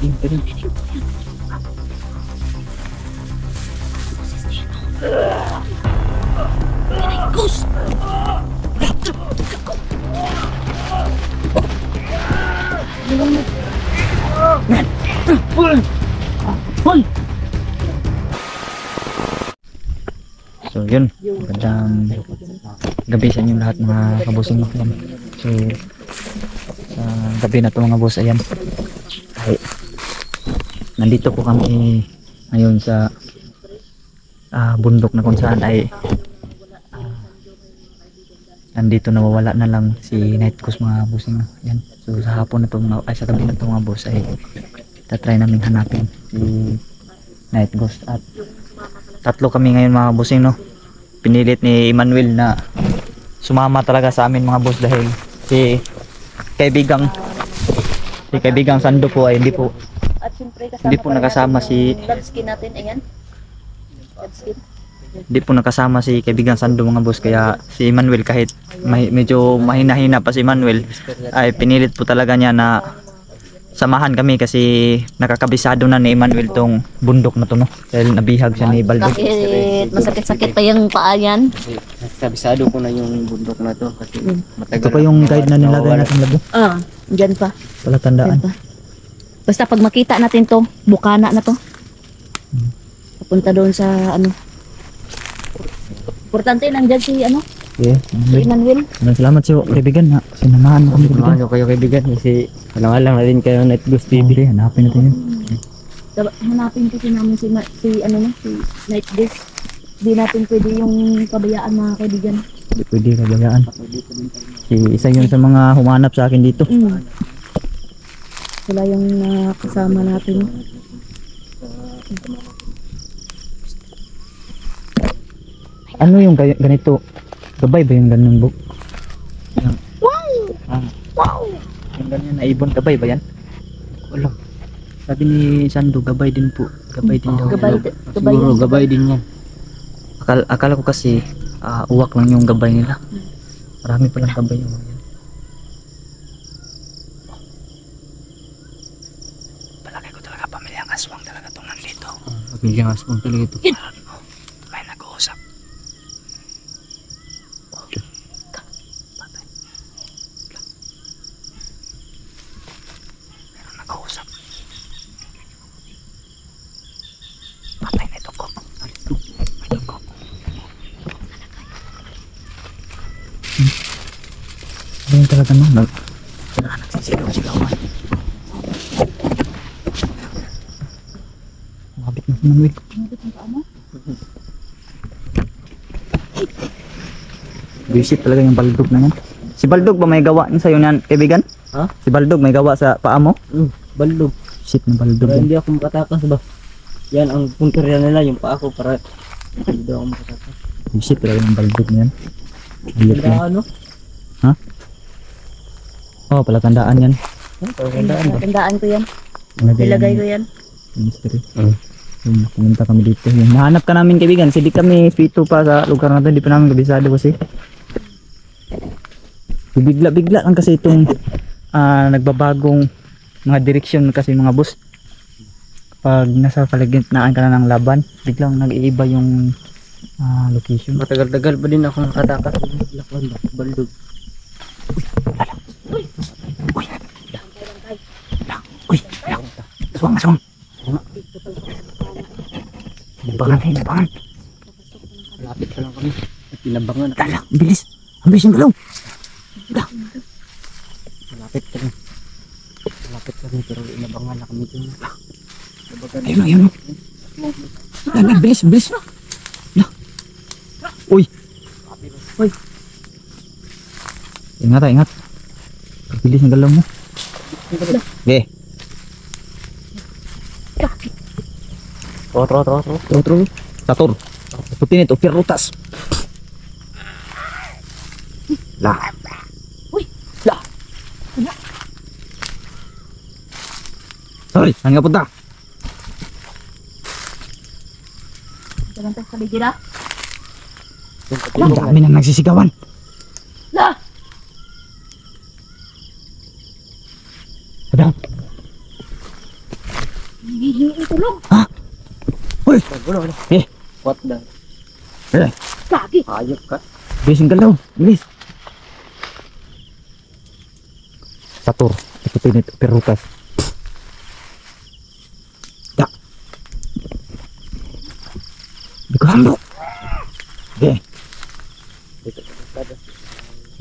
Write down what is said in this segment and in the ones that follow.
Ghost! So yun, magandang gabi sa inyo lahat mga kabusing. So sa gabi na to mga boss, ayan, ay, nandito po kami ngayon sa bundok na kung saan ay nandito nawawala na lang si Night Ghost mga bossing. Ayan. So sa hapon na to ay sa gabi na to mga boss ay tatry namin hanapin si Night Ghost. At tatlo kami ngayon mga bossing, no. Pinilit ni Emmanuel na sumama talaga sa amin mga boss dahil si kaibigang Sando po ay hindi po nakasama si Blood natin, ayan. Blood. Hindi po nakasama si kaibigang Sando mga boss, kaya si Emmanuel kahit medyo mahina-hina pa si Emmanuel ay pinilit po talaga niya na samahan kami kasi nakakabisado na ni Emmanuel tong bundok na to, no, dahil nabihag siya ni Baldo. Kahit masakit-sakit pa yung paa yan. Kabisado ko na yung bundok na to kasi matagal. Ito pa yung guide na nilagay natin labo. Dyan pa. Palatandaan. Dyan pa. Basta pag makita natin to, bukana na to. Papunta doon sa ano. Importante nandyan si ano, Okay. si Emmanuel. Salamat sa kaibigan na sinamahan mo kami kaibigan. Ano kayo kaibigan kasi alang-alang na din kayo Night Ghost TV. Okay, hanapin natin yun. Hanapin kasi namin si Night Ghost. Hindi natin pwede yung kabayaan mga kaibigan. Hindi pwede kabayaan. Isa yun sa mga humanap sa akin dito. Sila yung kasama natin. Ano yung ganito? Gabay ba yung ganun book? Wow! Wow! Yung ganyan na ibon, gabay ba yan? Wala. Sabi ni Sando, gabay din po. Gabay din daw. Siguro gabay din yan. Akala ko kasi uwak lang yung gabay nila. Marami palang gabay yung yan. Palagay ko talaga pamilyang aswang talaga itong nandito. Pamilyang aswang talaga ito. May nag-uusap. Meron nag-uusap. Patay na ito ko. Ito ko. Ayun talaga no. Nagsisigaw-sigawan. Mabit na si Manuel. Visit talaga yung Baldog na yan. Si Baldog ba may gawa niya sa'yo niyan, kaibigan? Ha? Si Baldog may gawa sa paa mo? Baldog. Visit ng Baldog Para yan. hindi ako makatakas ba? Yan ang punteriya nila, yung paa ko para hindi daw ako makatakas. Visit talaga yung Baldog na yan. Ayot yan. Ano? Ha? Oh, palatandaan yan. Tandaan ko yan. Ilagay ko yan. Mystery. Yung pumunta kami dito. Yung nahanap ka namin kaibigan. Kasi di kami pito pa sa lugar na ito. Di pa namin kabisado kasi. Bigla-bigla lang kasi itong nagbabagong mga direksyon kasi mga boss. Pag nasa kalagitnaan ka na ng laban, biglang nag-iiba yung location. Matagal-tagal pa din ako nakatakas ng lakwan ba? Baldog. Aswang, aswang. Nabangan tayo, nabangan. Malapit pa lang kami. Pinabangan. Dala, bilis. Ang bilis yung galaw. Malapit pa lang. Malapit kami pero inabangan na kami dun. Ayun, ayun. Dala, bilis, bilis. Uy. Uy. Ingat, ingat. Bilis yung galaw mo. Okay. Tro. Satur. Putin itu Firrutas. Lah. Uy. Lah. Sorry, saan nga punta? Jalan tayo sa ligid ah. Ang dami nang nagsisigawan. Lah! Padang. Hindi yung tulog. Uy! Gulo, gulo. Eh! What the? Kagi. Hayop ka. Bilis yung galaw. Bilis. Satur. Ikutin ito. Perutas. Da. Di ko hambok. Okay.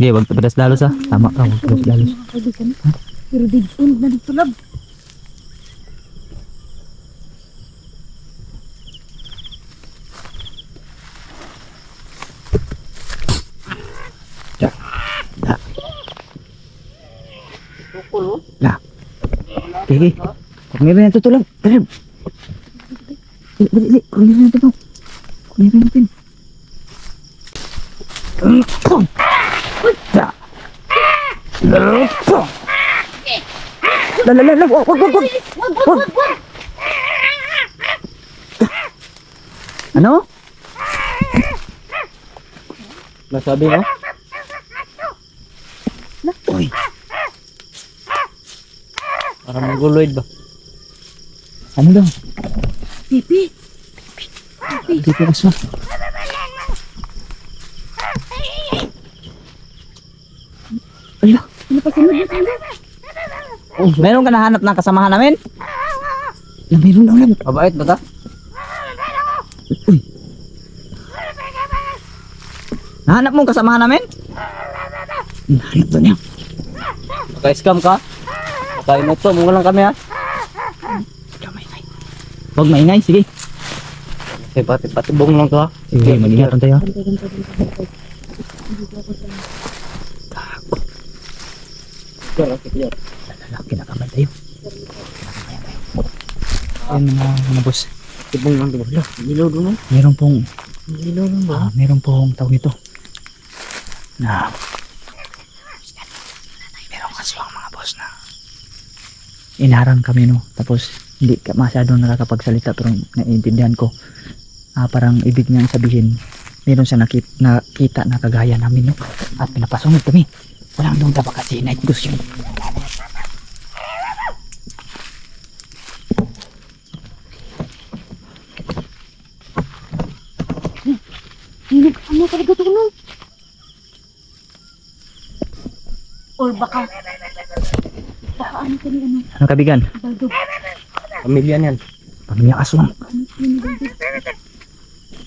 Okay, wag pedas dalos ah. Tama ka, wag pedas dalos. Pero digsun na ditulog. Okay, kunin natin ito lang. Dali. Dali, kunin natin ito. Kunin natin. Lala, wag. Ano? Nasabi mo? Uy, Parang mongoloid ba? ano daw? Pipi. Dito na siya. Ala, Ano pa sunod na sunod? meron ka nahanap ng kasamahan namin? Na meron daw lang. Mabait ba ta? Uy. Nahanap mo ang kasamahan namin? Nahanap daw niya. Maka-scam ka? Maka-inoto mo lang kami ha? Huwag maingay, sige. Eh, patibong lang to ha? Sige, mag-ingatan tayo. Lalaki na kamay tayo. Ayun mga boss. Patibong lang to. Hala, ilaw doon mo. Meron pong, Ilaw lang ba? meron pong tawag nito. Na, meron kaswang mga boss na inarang kami no. Tapos hindi ka masyadong nakakapagsalita pero naiintindihan ko. Parang ibig niyang sabihin meron siya nakita na kagaya namin no. At pinapasunod kami. Walang doon dapat kasi night ghost yun. Ano talaga tulog? Or baka ano ka ni ano? Ano kabigan? Baldo. Pamilya niyan. Pamilya aswang. Ano yun Baldo?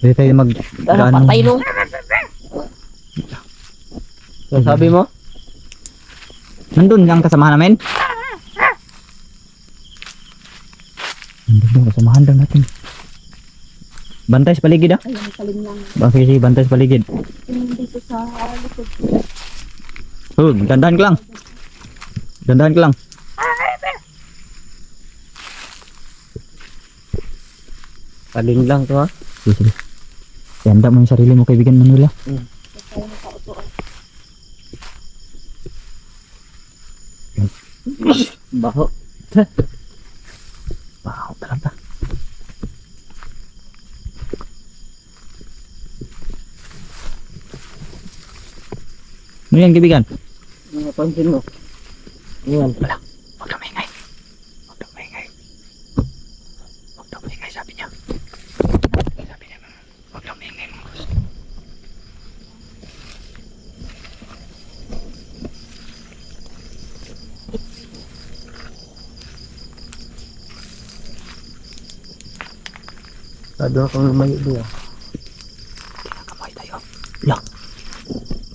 Pwede tayo mag... Patay no? Sabi mo? Nandun ang kasamahan namin? Nandun yung kasamahan lang natin. Bantay sa paligid ah. Ayun, saling lang. Bakit si bantay sa paligid? Yung dito sa likod. Dandahan ka lang. Dandahan ka lang. Paling lang to ha? Sige, sige. Ihanda mo yung sarili mo kaibigan Manuela. Kaya nakautuan. Baho. Wow, talaga. Ano yan kaibigan? Napansin mo? Yan. Wala. Huwag na maingay. Huwag na maingay. Huwag na maingay sabi niya. Sabi niya huwag na maingay mga boss. Kado akong lumayo doon. Tinakamay tayo. Wala.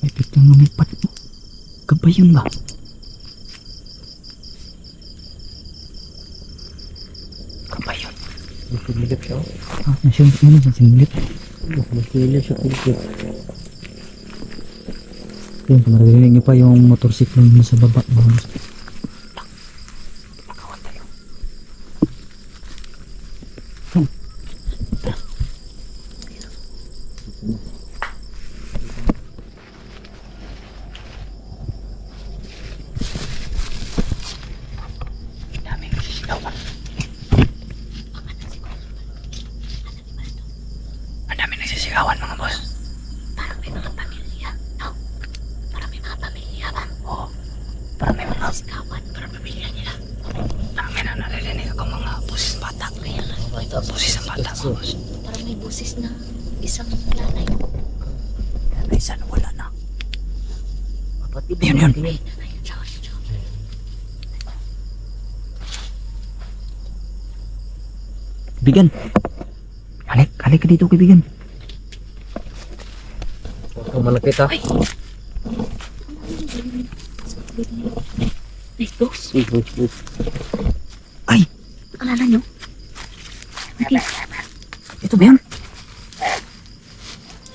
May biglang lumipat mo. Kabayan ba? Kabayan. Nasilip siya. Nasilip. Nasilip siya. Yun, kung maririnig niyo pa yung motorsiklo sa baba. Makawan tayo. Daming nagsisigawan. Ang daming nagsisigawan mga boss. Parang may mga pamilya. No? Parang may mga pamilya ba? Oo. Parang may mga Boses ang bata mga boss. Parang may boses na isang lalay. Ay, sana wala na. Kapatid. Yun. Kaibigan. Halik ka dito, kaibigan. Huwag malakit ha. Night ghost. Ay, Alala nyo? ito ba yan?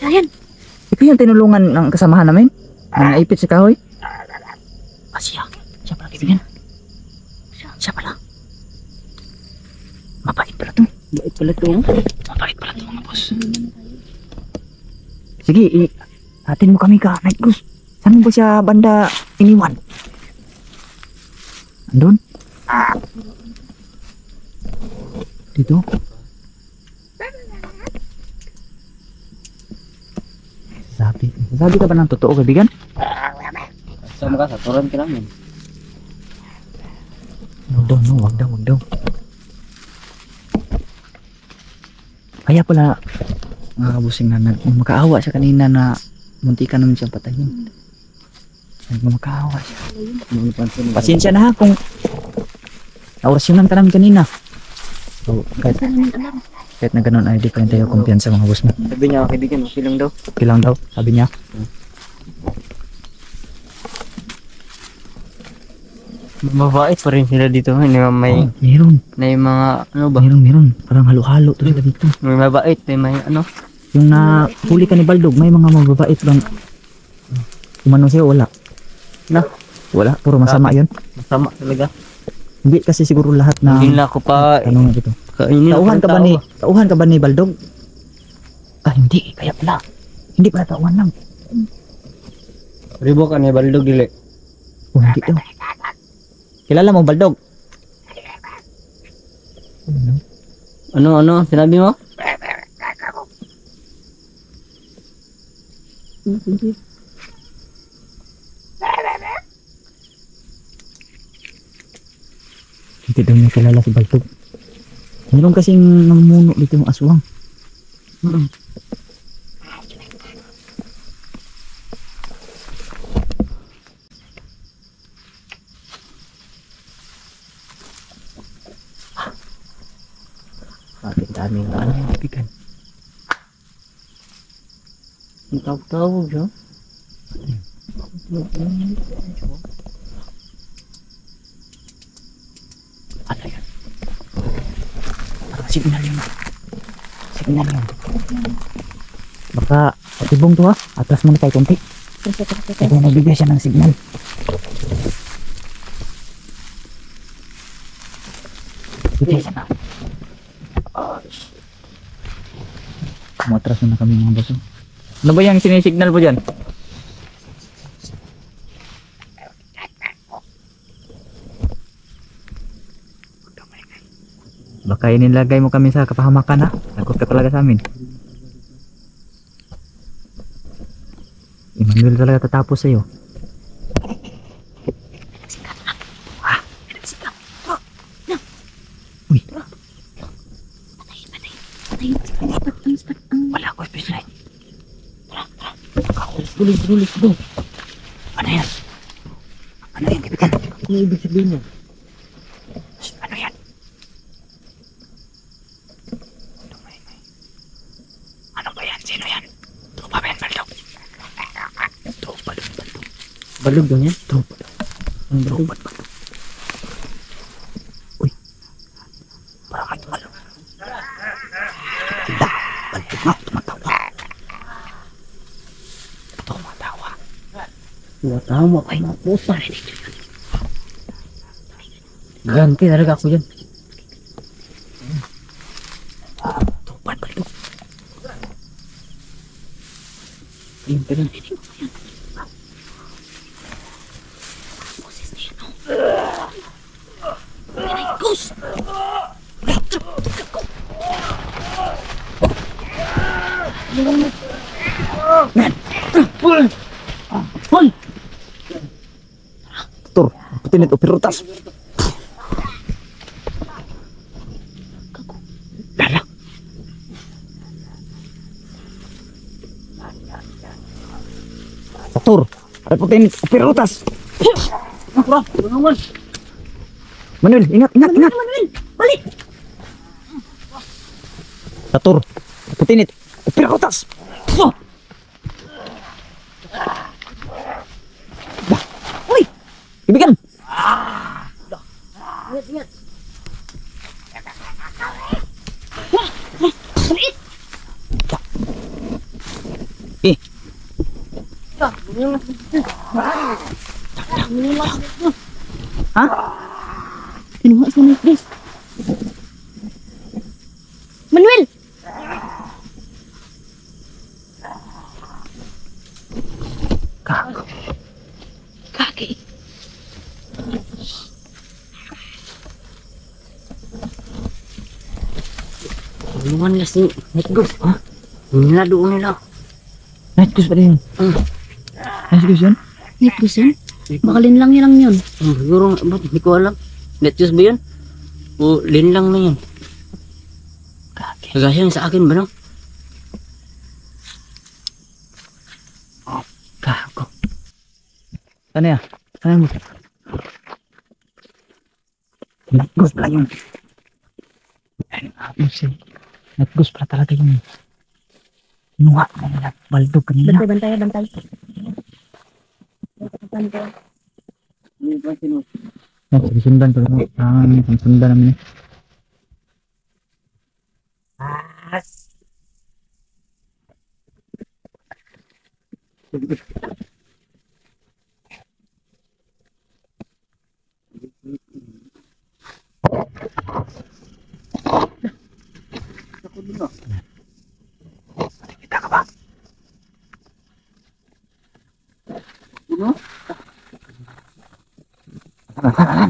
Ayan. Ito yung tinulungan ng kasamahan namin? Ang naipit si kahoy? Ah, siya. Siya pala, kaibigan. Siya pala. Mabait pala to. Bait pala ito. Mabait pala to, mga boss. Sige, atin mo kami ka, Night Ghost. Saan mo ba siya banda iniwan? Andun? Dito? Sabi ka ba ng totoo, kaibigan? Sama ka, saturan ka namin. Wag daw. Kaya pala, mga kabusing na makaawa siya kanina na munti ka naman siyang patayin. Makaawa siya. Pasensya na ha kung naurasyonan ka namin kanina. So, kahit na ganun ay di pa rin tayo kumpiyansa mga boss mo. Sabi niya, kaibigan, okay lang daw. Okay lang daw, sabi niya. Mabait pa rin sila dito. May Meron. mga ano ba? Meron. Parang halo-halo to sila dito. May mabait, may ano. Yung nahuli ka ni Baldog, may mga mababait bang umano siya, wala. Na? Wala, puro masama yun. Masama talaga. Hindi kasi siguro lahat na Hindi na ako pa ano nga dito. kainin. Tauhan ka ba ni Baldog? Ah, hindi, kaya pala. Hindi pala tauhan lang. Ribo ka ni Baldog dili. Oh, hindi daw. Kilala mo Baldog? Ano sinabi mo? Hindi daw niya kilala si Baldog. Meron kasing namuno dito yung aswang. Bakit daming ano yung bibigan? Ang tawag-tawag siya. Ano yan? Parang signal yun. Signal yun. Baka patibong to ha. Atras muna tayo konti. Ito nagbigay siya ng signal. Bigay siya na. Umatras na kami mga baso. Ano ba yung sinisignal mo dyan? Baka inilagay mo kami sa kapahamakan ha. Takot ka talaga sa amin. Emmanuel talaga tatapos sa'yo. Uy. Wala ko flashlight. Tulis bro. Ano yan? Ano yan, kaibigan? Ano ibig sabihin niya? Ano yan? Ano ba yan? Sino yan? Tropa ba yan, Baldog? Tropa doon, Baldog. Balog daw niya? Tropa doon. Ang balog. Tropa, Baldog. Uy. Parang may tumalong. Handa. Baldog nga, tumatawa. Tumatawa. Tama pa yung puta. Ganti talaga ako dyan. Tropa, Baldog. Ayun pa rin. Ghost! Tur, putinit o pirutas. Lala. Putin, pirutas. Bro, tulungan. Manuel, ingat, ingat, ingat. Manuel, balik! Tatur, putin, pirutas. Uy! Ibigan. Ingat, ingat. Wah! Wah! Maliit! Eh, ha? Kinuha sa night guys. Manuel! Gago. Kaki. Tulungan nila si Netgos. Ha? Nila doon nila. Night Goose pa rin. Night Goose yun? Night guys yan? Baka linlang yun lang yun. Siguro, ba't hindi ko alam. Netgos ba yun? O linlang na yan. Kagaya sa akin ba no? Gago. Ano ya? Ano mo? Night Goose pala yun. Night Goose pala talaga yun. Kinuha mo nila. Baldog kanina. Bantay, bantay, bantay. Bantay. Sige, sundan ko lang. Sundan namin eh. Kita ka ba? Bantay ka mo.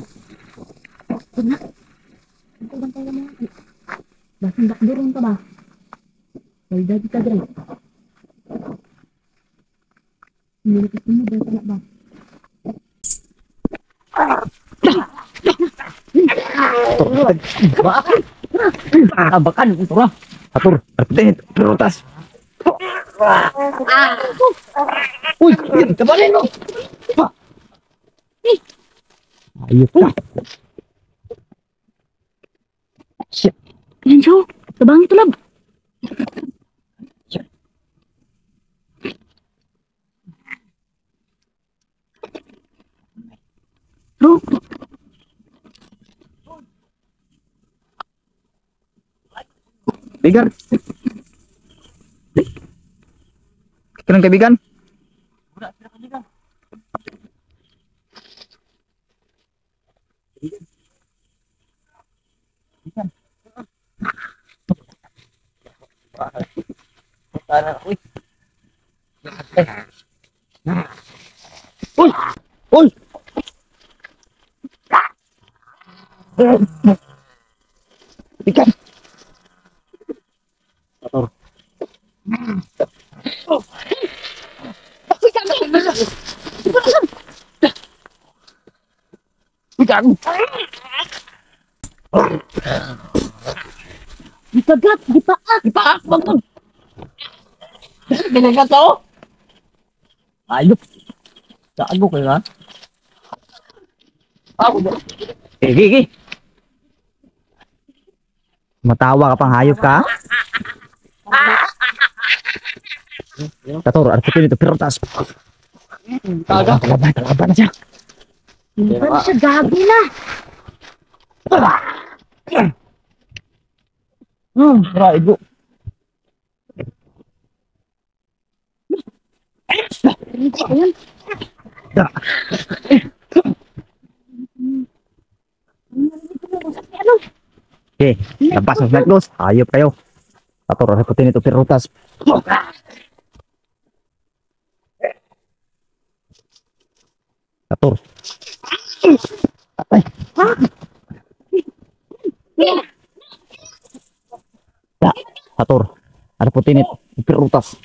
Basang bakduron ka ba? Salda kita dre. Nilipit mo ba ka ba? Bakan ito lah. Atur, arpitin, pirutas. Uy, kabalin mo. Ayop ka. Shit. Yan siya. Tabang ito lab. Bro. Bigan. Kailan kaibigan? Uy! Uy! Bigan! Atur. Bigan! Dikagat, dipaak. Ipaak! Bangtod! Binagat to? Ayop! Gago kayo ha? Gigi! Matawa ka pang hayop ka? Tator, arputin ito, pirutas. Talaban na siya. Hindi pa na siya gabi na. Raigo. Ayan. Da. Ano? Okay, labas ng Night Ghost. Hayop kayo. Tator, arputin ito, pirutas. Tator. Atay. Da. Tator, arputin ito, pirutas.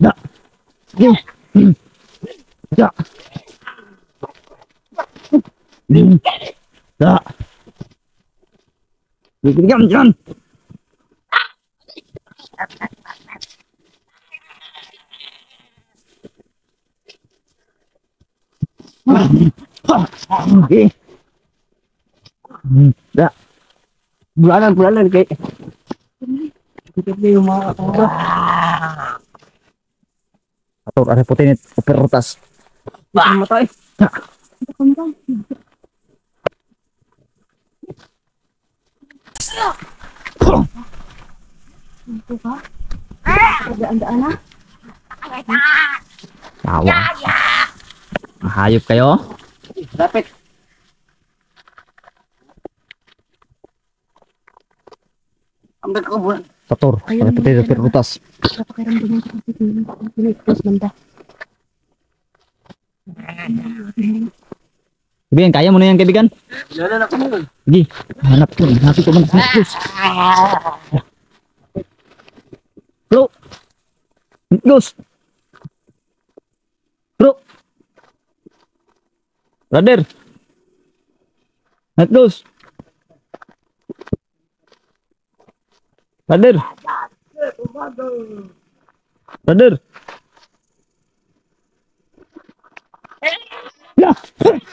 Da. Yun. Da. Da. Bigyan dyan. Okay. Da. Bulanan kay. Kita yung mga kobra. Ato, are puti nit, perutas. Kita matay. Ito ka? Daan-daan na. Tawa. Mahayop kayo. Dapat. Ang nagkabulan. Sator, are puti nit, perutas. Papakiramdaman ko kasi pinipos banda. Kaibigan, kaya mo na yan kaibigan? Lala na kami nun. Sige, hanap ko man. Gus. Bro. Gus. Bro. Brother. Gus. Brother. Brother. Ya.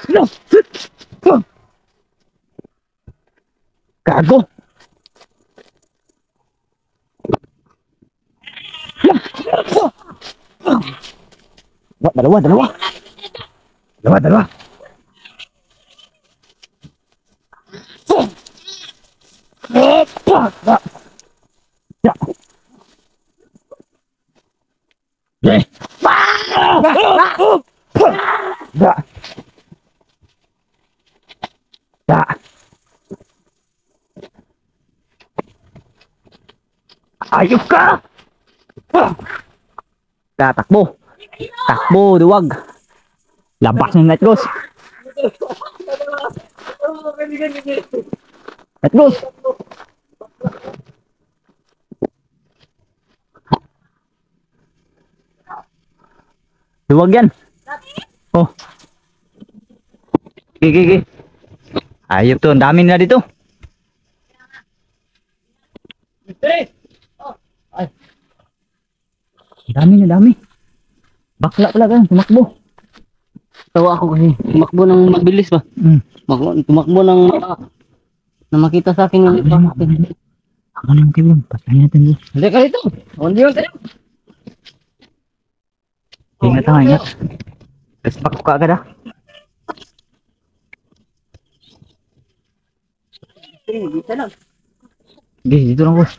Ya. Gago. Dalawa. Ya. Ya. Da. Da. Ayup ka! Da, takbo. Takbo, duwag. Labas ng Night Ghost. Night Ghost. Duwag yan. Oh. Gigi. Ayup to, ang dami nila dito. Dami. Bakla pala ka, tumakbo. Tawa ako kasi tumakbo ng mabilis ba? Tumakbo ng na makita sa akin yung iba. Ako na yung kaibigan, pasahin natin doon. Hindi ka rito. Hindi yun tayo. Ingat. Terus pakai kok agak dah. Bisa lang. Gih, itu dong bos.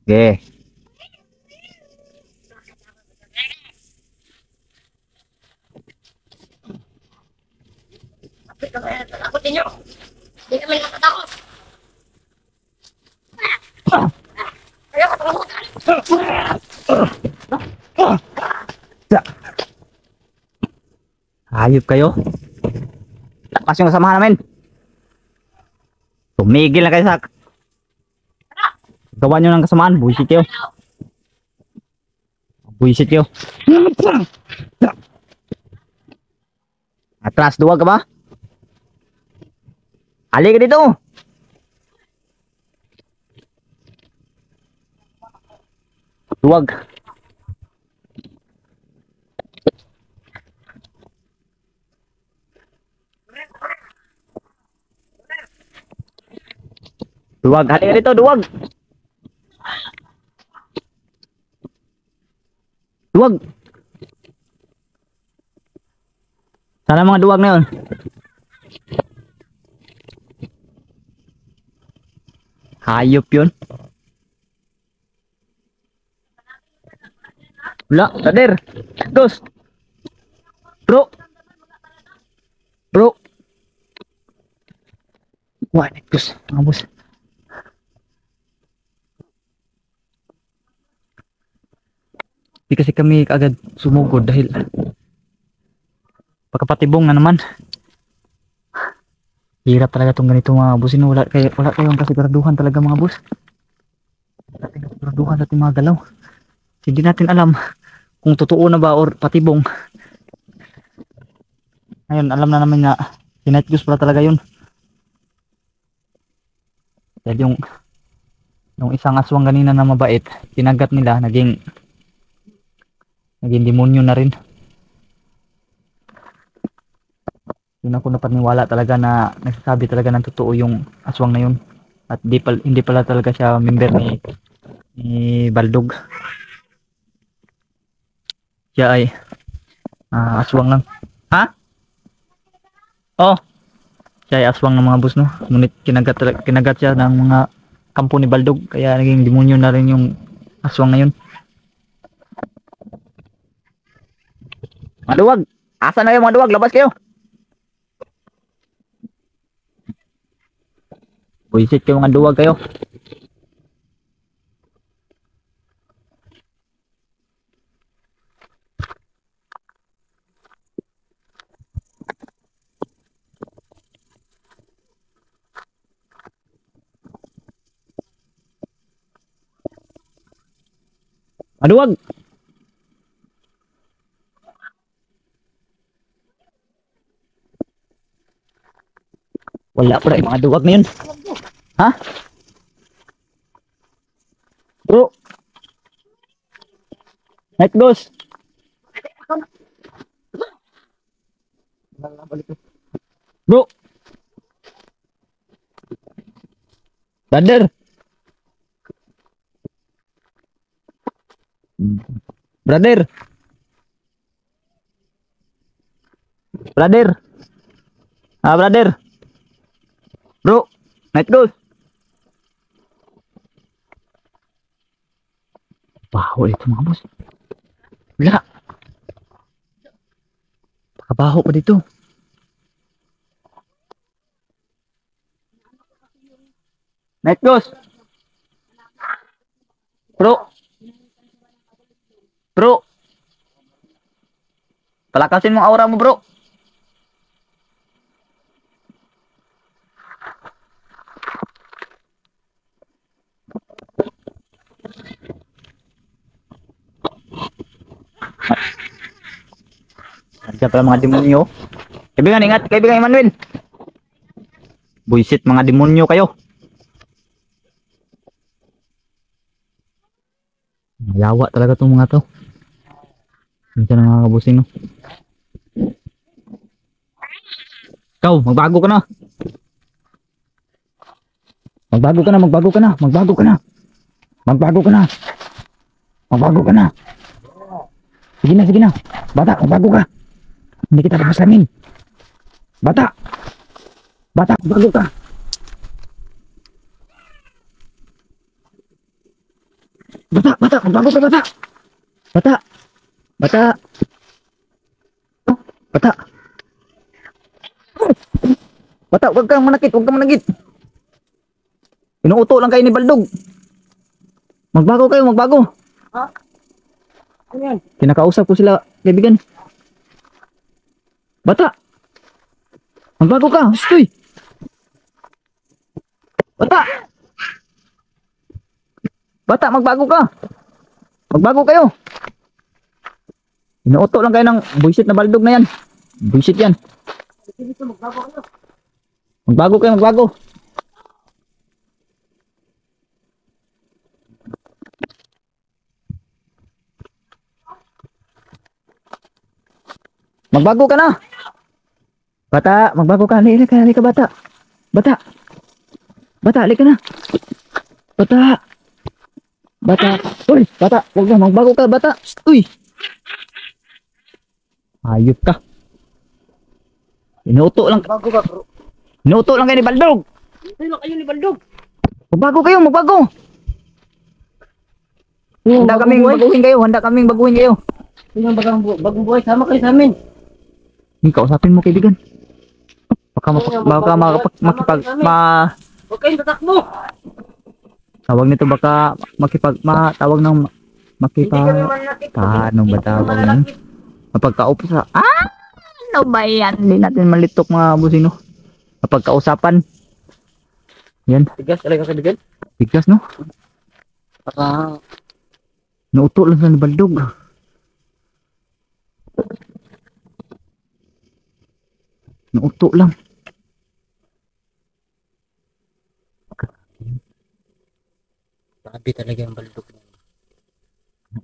Gih. Takutin nyo. Hindi kami nakatakot. Ayaw katakutan. Hayop kayo. Lakas yung kasamahan namin. Tumigil na kayo sa gawa nyo ng kasamaan. Buisit kayo. Atras, duwag ka ba? Halika dito. Duwag. Duwag, halika dito, duwag. Duwag. Sana mga duwag na yun. Hayop yun. Wala, kader. Dos. Bro. Wah, nekus. Ngabus. Di kasi kami agad sumugod dahil pagkapatibong na naman. Hirap talaga itong ganito mga boss. Wala kayong kasiguraduhan talaga mga boss. Wala tayong kasiguraduhan sa ating mga galaw. Hindi natin alam kung totoo na ba or patibong. Ngayon alam na naman na si Night Ghost pala talaga yun. Dahil yung Yung isang aswang kanina na mabait, kinagat nila, naging demonyo na rin. Yun ako napaniwala talaga na nagsasabi talaga ng totoo yung aswang na yun. At hindi pala talaga siya member ni Baldog. Siya ay aswang lang. Ha? Oh, siya ay aswang ng mga boss, no? Ngunit kinagat siya ng mga kampo ni Baldog. Kaya naging demonyo na rin yung aswang na yun. Mga duwag! Asa na kayo mga duwag? Labas kayo! Buisit kayo mga duwag kayo. Mga duwag! Wala pa rin mga duwag na yun. Ha? Bro! Night Ghost! Bro! Brother! Brother! Brother! Brother! Bro! Night Ghost! Baho dito mga boss. Wala! Pakabaho pa dito. Night Ghost! Bro! Bro! Palakasin mo ang aura mo, bro. Nandiyan pala mga demonyo. Kaibigan, ingat. Kaibigan Emmanuel. Buisit mga demonyo kayo. Yawa talaga itong mga to. Minsan ang mga kabusing, no? Ikaw, magbago ka na. Magbago ka na, magbago ka na, magbago ka na. Magbago ka na. Magbago ka na. Sige na, sige na. Bata, magbago ka. Hindi kita papasamin. Bata. Bata, magbago ka. Bata, bata, magbago ka, bata. Bata. Bata. Bata. Bata, huwag kang manakit, huwag kang manakit. Inuuto lang kayo ni Baldog. Magbago kayo, magbago. Ha? Ano yan? Kinakausap ko sila, kaibigan. Bata. Magbago ka, ustoy. Bata. Bata, magbago ka. Magbago kayo. Inuuto lang kayo ng buisit na Baldog na yan. Buisit yan. Dito, magbago kayo. Magbago kayo, magbago. Magbago ka na. Bata, magbago ka. Halika bata. Bata. Bata, halika na. Bata. Bata. Uy, bata. Huwag na, magbago ka, bata. Uy. Ayop ka. Inuuto lang. Bago ka, bro. Inuuto lang kayo ni Baldog. Sino kayo ni Baldog? Magbago kayo, magbago. Handa kaming baguhin kayo, handa kaming baguhin kayo. Sino ang bagong buhay? Sama kayo sa amin. Hindi, kausapin mo kaibigan. Baka Huwag kayong tatakbo. tawag nito baka tawag ng Hindi kami manakit. paano ba tawag nun? Mapagkaupo sa ano ba yan? Hindi natin malitok mga busino. Mapagkausapan. Yan, Tigas talaga kaibigan. bigkas no? Baka Nauto lang sa Baldog. Nauto lang. Grabe talaga yung baldog.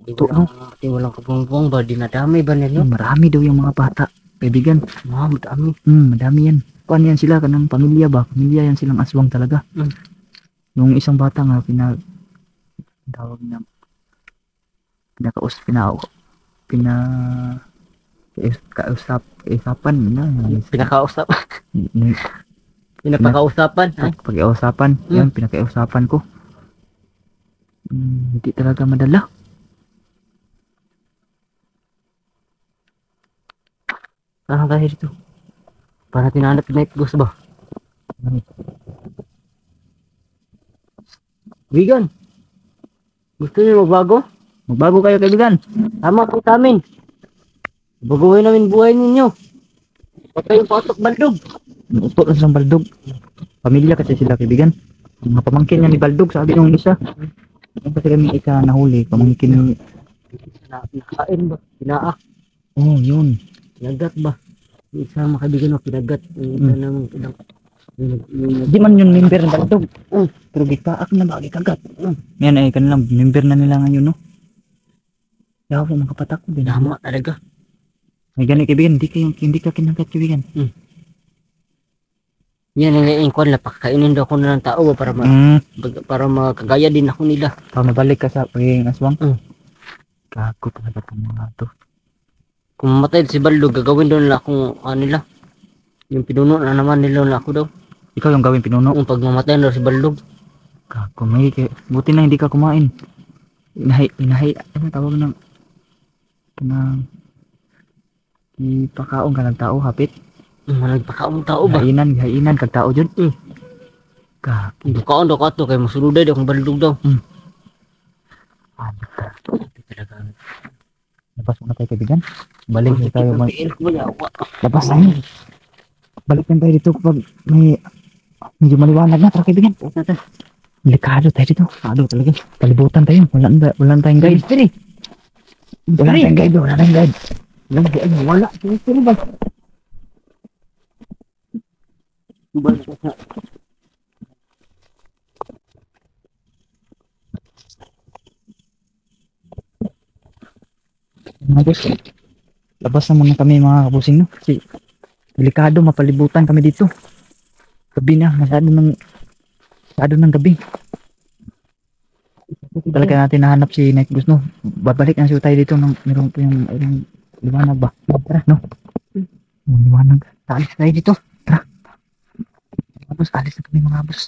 Di Ito, no? walang kabungkong ba? Dinadami ba nila? Marami daw yung mga bata. Kaibigan. Madami. Madami yan. Kuan yan sila, kanang pamilya ba? Pamilya yan silang aswang talaga. Yung isang bata nga, tawag na, kausapan na. Pinakausap. Ni- Pinapakausapan. Pag-iusapan. Yan, pinakaiusapan ko. Hindi talaga madala. Saan tayo dito? Para tinanap na gusto ba? Vegan. Gusto niyo magbago? Magbago kayo, kaibigan. Tama po sa amin. Baguhin namin buhay ninyo. Huwag kayong patok baldog. Upo lang silang Baldog. Pamilya kasi sila, kaibigan. Mga pamangkin niya ni Baldog, sabi nung isa. Yung kasi kami isa nahuli, pamangkin ni... Nakain ba? Pinaak. Oh, yun. Pinagat ba? Yung isa mga kaibigan mo, pinagat. Yung isa naman pinag... Di man yun member ng Baldog. Pero gipaak na ba, gikagat. Yan ay kanilang member na nila ngayon, no? Yaw po mga kapatak ko, Tama talaga. may gani kaibigan, hindi ka kinagat kaibigan. Yan ang iingkwan na pakainin daw ko na ng tao ba para para makagaya din ako nila. Para mabalik ka sa pagiging aswang. Mm. Gago talaga itong mga to. Kung mamatay si Baldog, gagawin daw nila akong nila. Yung pinuno na naman nila na ako daw. Ikaw yung gawin pinuno. Pag mamatay daw si Baldog. Gago, buti na hindi ka kumain. Inahay, ano tawag ng ipakaon ka ng tao, hapit. Nagpakaong tao ba? Hainan kag tao dyan. Gago. Bukaon daw ka to kay masunuday daw kung Baldog daw. Talaga. Labas muna tayo kaibigan. Balik na tayo. Labas tayo. Balik na tayo dito kapag medyo maliwanag na. Tara kaibigan. Delikado tayo dito. Delikado talaga. Palibutan tayo. Wala tayong guide. Wala tayong guide. Wala. Sino ba? Labas na muna kami mga kabusing, no? Kasi delikado, mapalibutan kami dito. Gabi na, masyado ng gabi. Talaga natin nahanap si Night Ghost, no? Babalik na siya tayo dito nung meron po yung liwanag ba? Tara, no? Liwanag. Alis tayo dito. Tara. Mga boss, alis na kami mga boss.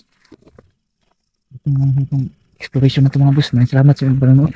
Itong exploration na ito mga boss. Maraming salamat sa panonood.